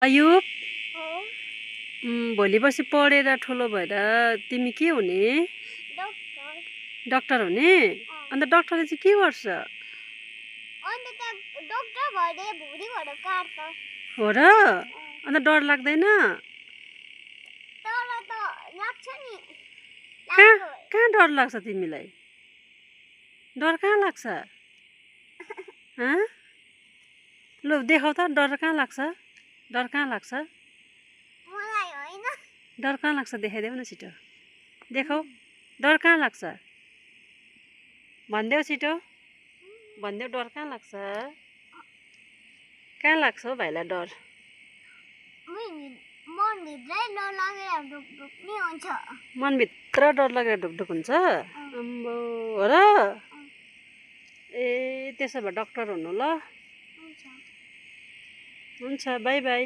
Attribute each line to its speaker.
Speaker 1: अयुब
Speaker 2: हो
Speaker 1: भोलि पर्सि पढेर ठुलो भएर तिमी के हुने?
Speaker 2: डक्टर
Speaker 1: डक्टर हुने? अन्त डक्टरले चाहिँ के गर्छ?
Speaker 2: अन्त त डक्टर भरे भुँडीबाट काट्छ
Speaker 1: हो र? अन्त डर लाग्दैन?
Speaker 2: तर त लाग्छ नि
Speaker 1: कहाँ कहाँ डर लाग्छ तिमीलाई? डर कहाँ लाग्छ? हँ? लु देखाउ त डर कहाँ लाग्छ? डर कहाँ लाग्छ?
Speaker 2: मलाई होइन
Speaker 1: डर कहाँ लाग्छ देखाइदेऊ न छिटो। देखाउ डर कहाँ लाग्छ? भनिदेऊ छिटो। भनिदेऊ डर कहाँ लाग्छ? कहाँ लाग्छ हौ भाइलाई डर?
Speaker 2: मनभित्रै डर लागेर ढुकढुक नि हुन्छ
Speaker 1: मनभित्र डर लागेर ढुकढुक हुन्छ? अम्बो हो र? ए त्यसो भए डक्टर हुनु ल।
Speaker 2: हुन्छ
Speaker 1: हुन्छ बाई बाई।